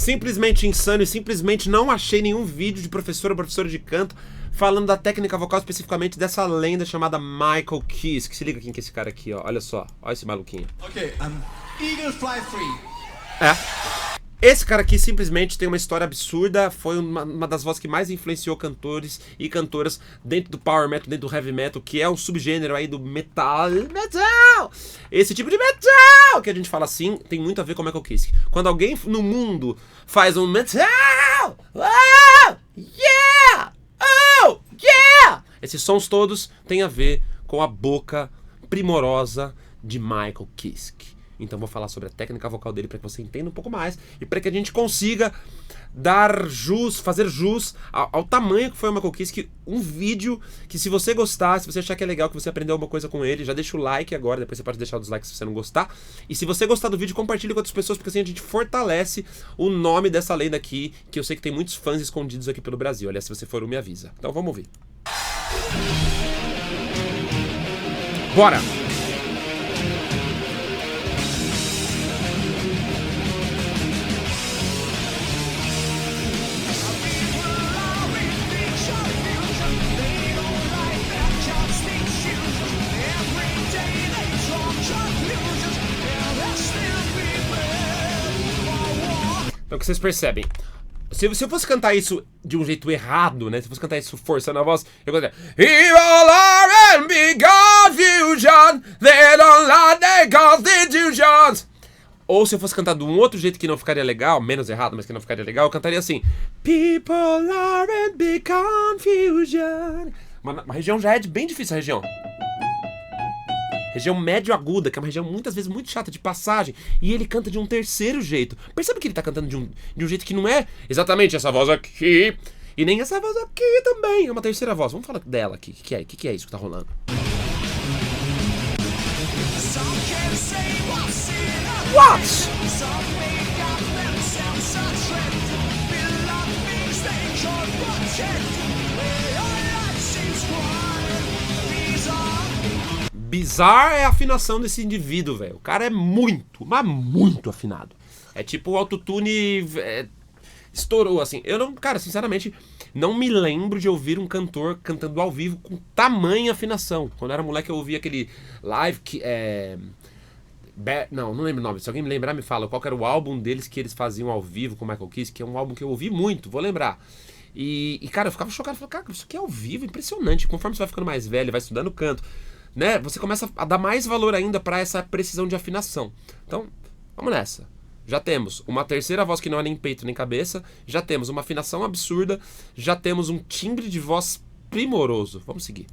Simplesmente insano e simplesmente não achei nenhum vídeo de professor ou professora de canto falando da técnica vocal especificamente dessa lenda chamada Michael Kiske. Que se liga quem que é esse cara aqui, ó. Olha só. Olha esse maluquinho. Ok, Eagle Fly Free. Esse cara aqui simplesmente tem uma história absurda, foi uma das vozes que mais influenciou cantores e cantoras dentro do power metal, dentro do heavy metal, que é um subgênero aí do metal. Esse tipo de metal que a gente fala assim, tem muito a ver com o Michael Kiske. Quando alguém no mundo faz um metal, oh, yeah, oh, yeah, esses sons todos têm a ver com a boca primorosa de Michael Kiske. Então vou falar sobre a técnica vocal dele para que você entenda um pouco mais e para que a gente consiga dar jus, fazer jus ao tamanho que foi o Michael Kiske. Um vídeo que, se você gostar, se você achar que é legal, que você aprendeu alguma coisa com ele, já deixa o like agora, depois você pode deixar o dislike se você não gostar. E se você gostar do vídeo, compartilhe com outras pessoas, porque assim a gente fortalece o nome dessa lenda aqui, que eu sei que tem muitos fãs escondidos aqui pelo Brasil. Aliás, se você for me avisa. Então vamos ouvir. Bora! Então o que vocês percebem? Se eu fosse cantar isso de um jeito errado, né? Se eu fosse cantar isso forçando a voz, eu cantaria Evil R&B Confusion, they don't like the constitutions. Ou se eu fosse cantar de um outro jeito que não ficaria legal, menos errado, mas que não ficaria legal, eu cantaria assim People R&B Confusion. Uma região já é bem difícil, a região. Região médio-aguda, que é uma região muitas vezes muito chata de passagem. E ele canta de um terceiro jeito. Percebe que ele tá cantando de um jeito que não é exatamente essa voz aqui. E nem essa voz aqui também. É uma terceira voz. Vamos falar dela aqui. O que é isso que tá rolando? What? Bizarro é a afinação desse indivíduo, velho. O cara é muito, mas muito afinado. É tipo o autotune estourou, assim. Eu não, cara, sinceramente, não me lembro de ouvir um cantor cantando ao vivo com tamanha afinação. Quando eu era moleque eu ouvia aquele live que não lembro o nome. Se alguém me lembrar, me fala qual que era o álbum deles que eles faziam ao vivo com o Michael Kiske, que é um álbum que eu ouvi muito, vou lembrar. E cara, eu ficava chocado, falei, cara, isso aqui é ao vivo, impressionante. Conforme você vai ficando mais velho, vai estudando canto, né, você começa a dar mais valor ainda para essa precisão de afinação. Então, vamos nessa. Já temos uma terceira voz que não é nem peito nem cabeça, já temos uma afinação absurda, já temos um timbre de voz primoroso. Vamos seguir.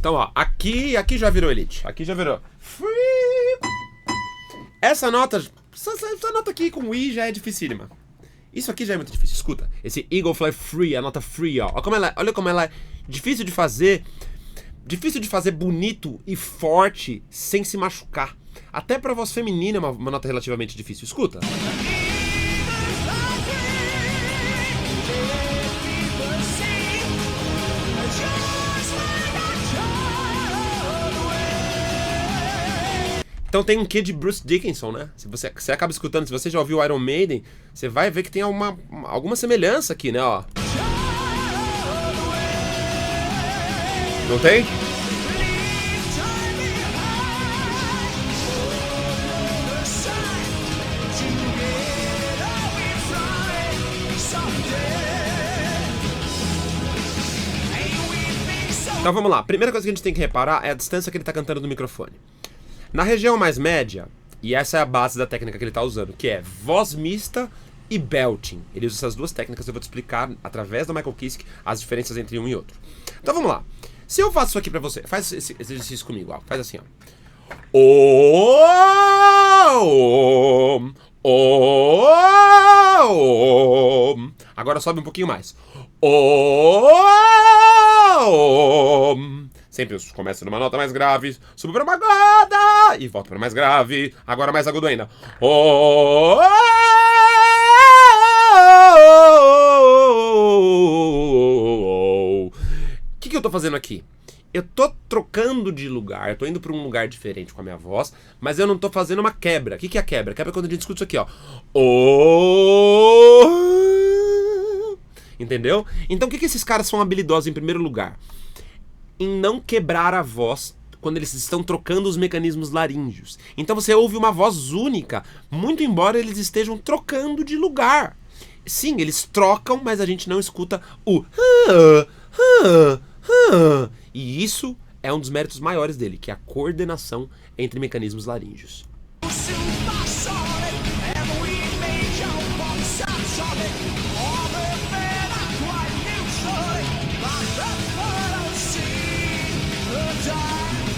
Então, ó, aqui já virou elite. Aqui já virou free. Essa nota aqui com I já é dificílima. Isso aqui já é muito difícil. Escuta, esse Eagle Fly Free, a nota free, ó. Olha como ela é difícil de fazer. Difícil de fazer bonito e forte sem se machucar. Até pra voz feminina é uma nota relativamente difícil. Escuta. Então tem um quê de Bruce Dickinson, né? Se você acaba escutando, se você já ouviu Iron Maiden, você vai ver que tem alguma semelhança aqui, né? Ó. Não tem? Então vamos lá. Primeira coisa que a gente tem que reparar é a distância que ele tá cantando do microfone. Na região mais média, e essa é a base da técnica que ele está usando, que é voz mista e belting. Ele usa essas duas técnicas, eu vou te explicar através do Michael Kiske as diferenças entre um e outro. Então vamos lá. Se eu faço isso aqui pra você, faz esse exercício comigo, ó. Faz assim, ó. Agora sobe um pouquinho mais. Sempre começa numa nota mais grave, sube para uma corda. E volta para mais grave. Agora mais agudo ainda. O que eu tô fazendo aqui? Eu tô trocando de lugar, eu tô indo para um lugar diferente com a minha voz, mas eu não tô fazendo uma quebra. O que é a quebra? A quebra é quando a gente escuta isso aqui, ó. Entendeu? Então o que esses caras são habilidosos em primeiro lugar? Em não quebrar a voz quando eles estão trocando os mecanismos laríngeos. Então você ouve uma voz única, muito embora eles estejam trocando de lugar. Sim, eles trocam, mas a gente não escuta o e isso é um dos méritos maiores dele, que é a coordenação entre mecanismos laríngeos.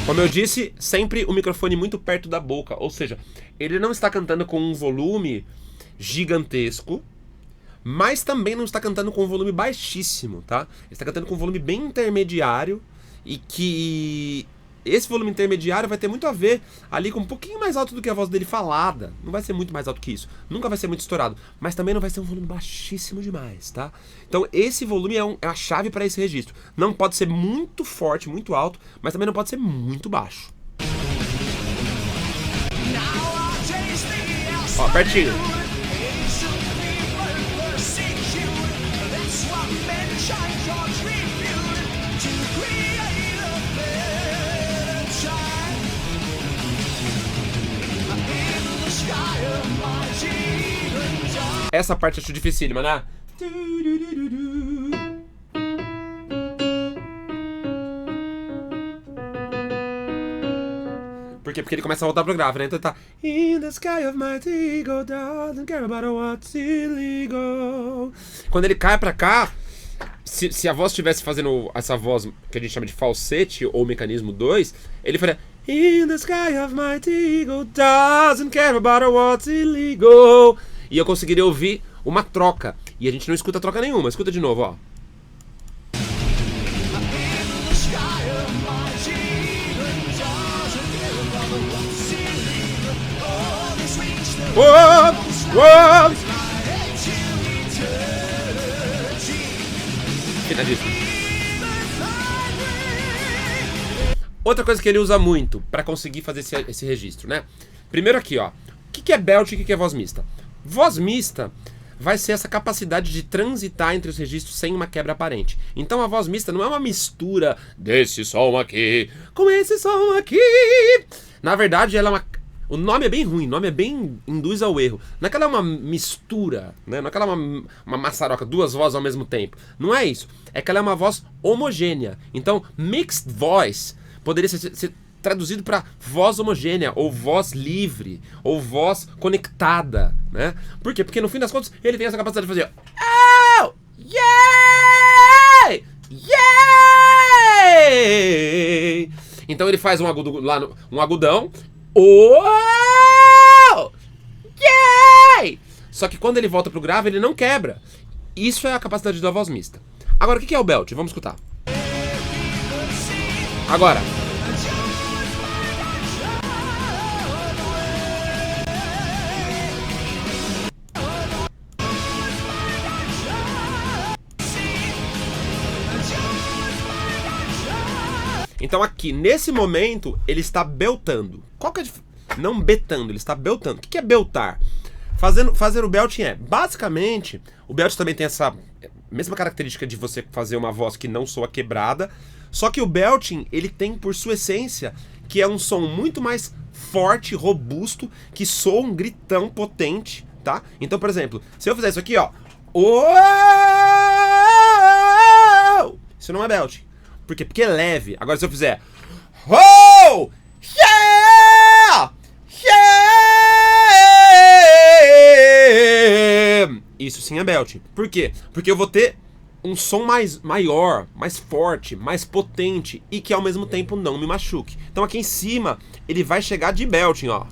Como eu disse, sempre o microfone muito perto da boca, ou seja, ele não está cantando com um volume gigantesco, mas também não está cantando com um volume baixíssimo, tá? Ele está cantando com um volume bem intermediário e que esse volume intermediário vai ter muito a ver ali com um pouquinho mais alto do que a voz dele falada. Não vai ser muito mais alto que isso, nunca vai ser muito estourado, mas também não vai ser um volume baixíssimo demais, tá? Então esse volume é a chave para esse registro. Não pode ser muito forte, muito alto, mas também não pode ser muito baixo. Ó, pertinho. Essa parte eu acho dificílima, né? Por quê? Porque ele começa a voltar pro grave, né? Então ele tá In the sky of my ego, doesn't care about what's illegal. Quando ele cai pra cá, se a voz estivesse fazendo essa voz que a gente chama de falsete ou mecanismo 2, ele faria In the sky of my ego, doesn't care about what's illegal. E eu conseguiria ouvir uma troca. E a gente não escuta troca nenhuma. Escuta de novo, ó. Outra coisa que ele usa muito para conseguir fazer esse registro, né? Primeiro aqui, ó. O que é belt e o que é voz mista? Voz mista vai ser essa capacidade de transitar entre os registros sem uma quebra aparente. Então a voz mista não é uma mistura desse som aqui com esse som aqui. Na verdade, ela é uma... O nome é bem ruim, o nome é bem... induz ao erro. Não é que ela é uma mistura, né? Não é que ela é uma maçaroca, duas vozes ao mesmo tempo. Não é isso. É que ela é uma voz homogênea. Então, mixed voice poderia ser traduzido para voz homogênea, ou voz livre, ou voz conectada, né? Por quê? Porque no fim das contas, ele tem essa capacidade de fazer oh! Yeah! Yeah! Então ele faz um agudo lá, um agudão. Oh! Yeah! Só que quando ele volta pro grave, ele não quebra. Isso é a capacidade da voz mista. Agora, o que é o belt? Vamos escutar. Agora. Então aqui, nesse momento, ele está beltando. Qual que é a Não betando, ele está beltando. O que é beltar? Fazer o belting é, basicamente, o belting também tem essa mesma característica de você fazer uma voz que não soa quebrada, só que o belting, ele tem por sua essência, que é um som muito mais forte, robusto, que soa um gritão potente, tá? Então, por exemplo, se eu fizer isso aqui, ó, isso não é belting. Por quê? Porque é leve. Agora se eu fizer oh! Yeah! Yeah! Isso sim é belting. Por quê? Porque eu vou ter um som maior, mais forte, mais potente e que ao mesmo tempo não me machuque. Então aqui em cima ele vai chegar de belting, ó.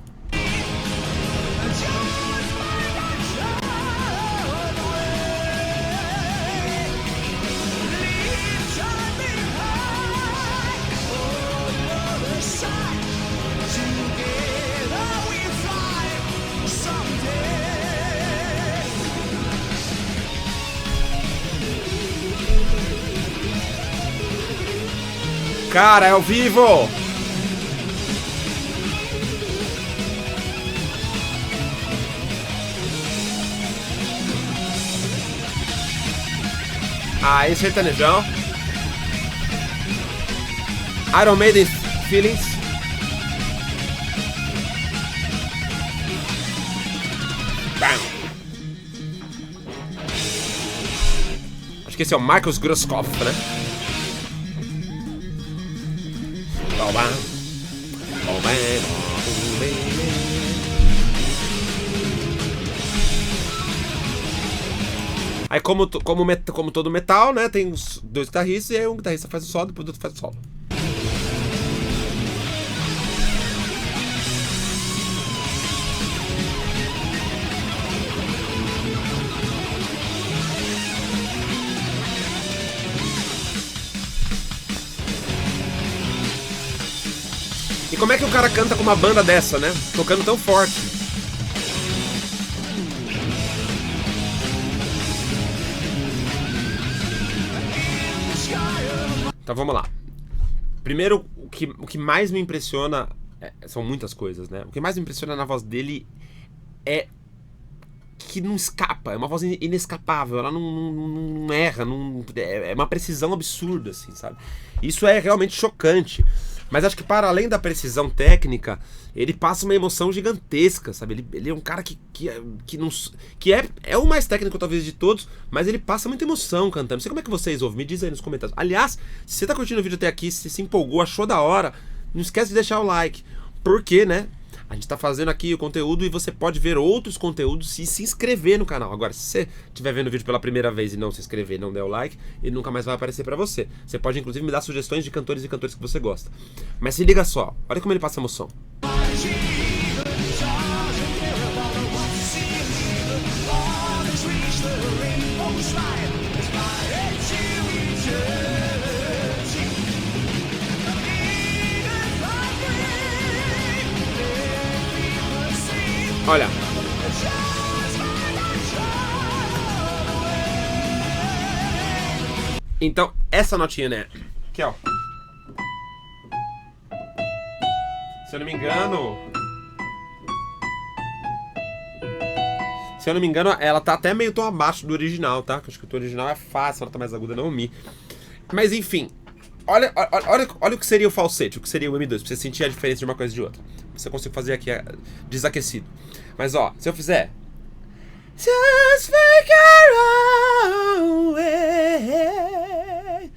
Cara, é ao vivo! Aí, sertanejão. Iron Maiden Feelings. Bam. Acho que esse é o Marcus Grosskopf, né? Aí como todo metal, né, tem os dois guitarristas e aí um guitarrista faz o solo, depois o outro faz o solo. E como é que o cara canta com uma banda dessa, né? Tocando tão forte. Então vamos lá. Primeiro, o que mais me impressiona são muitas coisas, né? O que mais me impressiona na voz dele é que não escapa, é uma voz inescapável, ela não erra, é uma precisão absurda, assim, sabe? Isso é realmente chocante. Mas acho que para além da precisão técnica, ele passa uma emoção gigantesca, sabe? Ele é um cara que é o mais técnico talvez de todos, mas ele passa muita emoção cantando. Não sei como é que vocês ouvem, me diz aí nos comentários. Aliás, se você tá curtindo o vídeo até aqui, se empolgou, achou da hora, não esquece de deixar o like. Porque, né? A gente tá fazendo aqui o conteúdo e você pode ver outros conteúdos e se inscrever no canal. Agora, se você estiver vendo o vídeo pela primeira vez e não se inscrever, não der o like, ele nunca mais vai aparecer pra você. Você pode, inclusive, me dar sugestões de cantores e cantoras que você gosta. Mas se liga só, olha como ele passa emoção. Olha. Então, essa notinha, né? Aqui, ó. Se eu não me engano, ela tá até meio tom abaixo do original, tá? Acho que o tom original é fácil, ela tá mais aguda, não Mi. Mas enfim, olha o que seria o falsete, o que seria o M2, pra você sentir a diferença de uma coisa e de outra. Você consegue fazer aqui desaquecido. Mas ó, se eu fizer Just figure out way.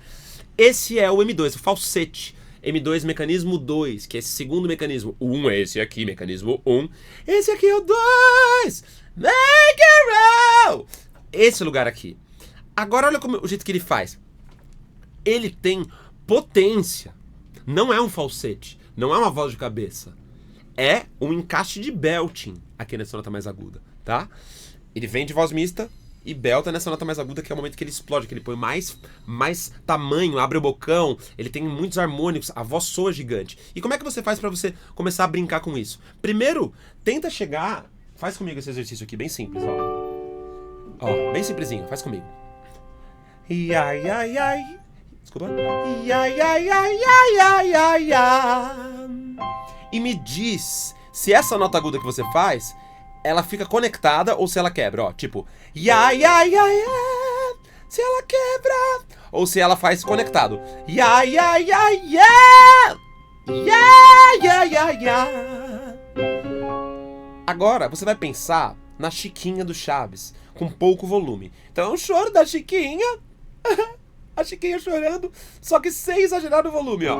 Esse é o M2, o falsete. M2 mecanismo 2, que é esse segundo mecanismo. O 1 é esse aqui, mecanismo 1. Esse aqui é o 2. Make it roll. Esse lugar aqui. Agora olha o jeito que ele faz. Ele tem potência. Não é um falsete. Não é uma voz de cabeça. É um encaixe de belting aqui nessa nota mais aguda, tá? Ele vem de voz mista e belta nessa nota mais aguda, que é o momento que ele explode, que ele põe mais tamanho, abre o bocão, ele tem muitos harmônicos, a voz soa gigante. E como é que você faz pra você começar a brincar com isso? Primeiro, tenta chegar... Faz comigo esse exercício aqui, bem simples, ó. Ó, bem simplesinho, faz comigo. Ai, ai, ai. Desculpa. Ai, ai, ai, ai, ai, ai, ai. E me diz se essa nota aguda que você faz, ela fica conectada ou se ela quebra, ó. Tipo, ya, ya, ya, ya. Se ela quebra. Ou se ela faz conectado. Ya, ya, ya, ya. Ya, ya, ya, ya. Agora, você vai pensar na Chiquinha do Chaves, com pouco volume. Então é um choro da Chiquinha. A Chiquinha chorando, só que sem exagerar no volume, ó.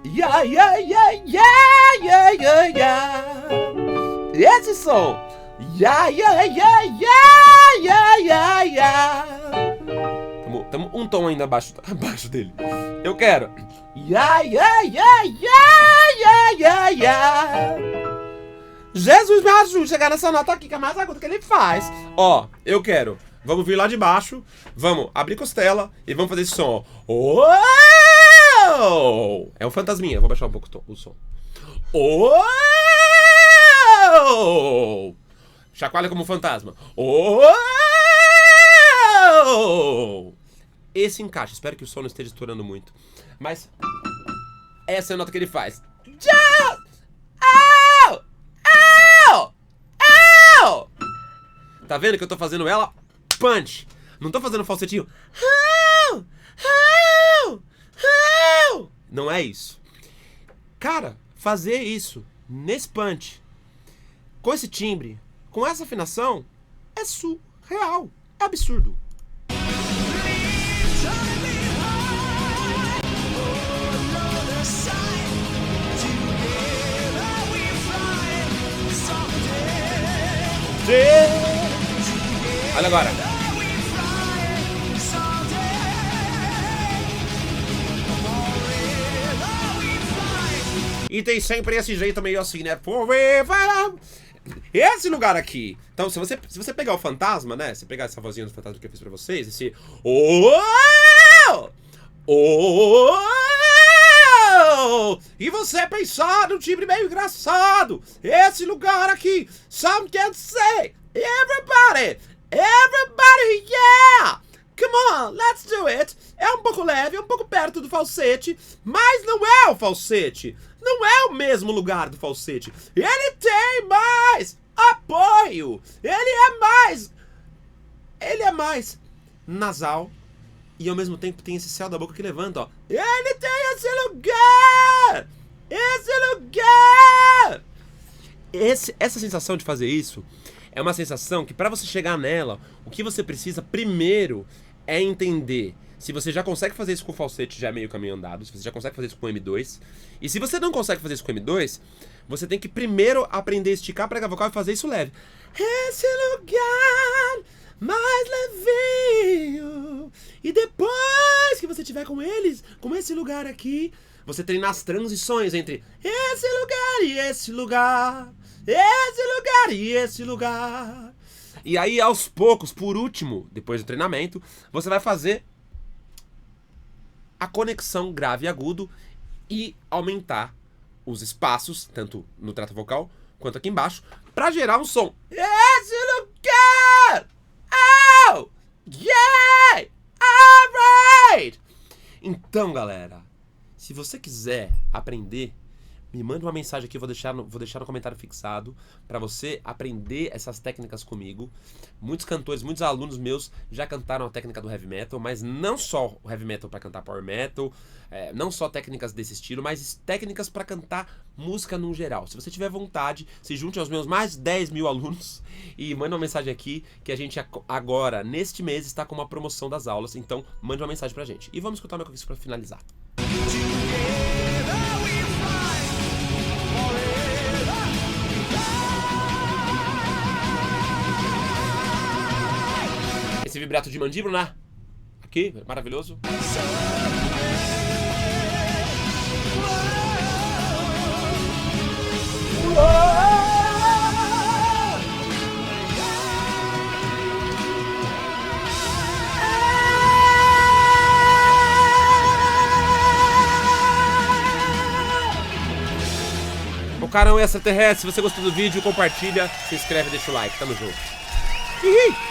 Ya, ya, ya, ya, ya, ya, ya. Esse som. Ya, ya, ya, ya, ya, ya, ya. Tamo um tom ainda abaixo dele. Eu quero. Ya, ya, ya, ya, ya, ya, ya. Jesus me ajude a chegar nessa nota aqui, que é mais aguda que ele faz. Ó, eu quero. Vamos vir lá de baixo. Vamos abrir costela e vamos fazer esse som, ó. Oh! É um fantasminha. Vou baixar um pouco o som. Oh! Chacoalha como um fantasma. Oh! Esse encaixe. Espero que o som não esteja estourando muito. Mas essa é a nota que ele faz. Just! Ow! Ow! Ow! Tá vendo que eu tô fazendo ela punch? Não tô fazendo falsetinho. Ow! Ow! Ow! Não é isso. Cara, fazer isso nesse punch, com esse timbre, com essa afinação, é surreal. É absurdo. Olha agora. E tem sempre esse jeito meio assim, né? Forever. Esse lugar aqui. Então, se você pegar o fantasma, né? Se pegar essa vozinha do fantasma que eu fiz pra vocês, esse... Oh! Oh! E você pensar num timbre meio engraçado. Esse lugar aqui. Some can say. Everybody. Everybody, yeah! Come on, let's do it. É um pouco leve, é um pouco perto do falsete, mas não é o falsete. Não é o mesmo lugar do falsete. Ele tem mais apoio. Ele é mais nasal. E ao mesmo tempo tem esse céu da boca que levanta, ó. Ele tem esse lugar! Esse lugar! Essa sensação de fazer isso é uma sensação que, pra você chegar nela, o que você precisa primeiro é entender se você já consegue fazer isso com o falsete, já é meio caminho andado, se você já consegue fazer isso com o M2. E se você não consegue fazer isso com o M2, você tem que primeiro aprender a esticar a prega vocal e fazer isso leve. Esse lugar mais levinho. E depois que você tiver com eles, com esse lugar aqui, você treinar as transições entre esse lugar e esse lugar. Esse lugar e esse lugar. E aí, aos poucos, por último, depois do treinamento, você vai fazer a conexão grave e agudo e aumentar os espaços, tanto no trato vocal quanto aqui embaixo, para gerar um som. Esse lugar! Oh! Yeah! Alright! Então, galera, se você quiser aprender, me manda uma mensagem aqui, vou deixar no comentário fixado, para você aprender essas técnicas comigo. Muitos cantores, muitos alunos meus já cantaram a técnica do heavy metal, mas não só o heavy metal para cantar power metal, não só técnicas desse estilo, mas técnicas para cantar música no geral. Se você tiver vontade, se junte aos meus mais 10 mil alunos e manda uma mensagem aqui, que a gente agora, neste mês, está com uma promoção das aulas, então mande uma mensagem pra gente. E vamos escutar o meu coquinho para finalizar. Esse vibrato de mandíbula, né? Aqui, maravilhoso. O Carão Extraterrestre, se você gostou do vídeo, compartilha, se inscreve e deixa o like. Tamo junto.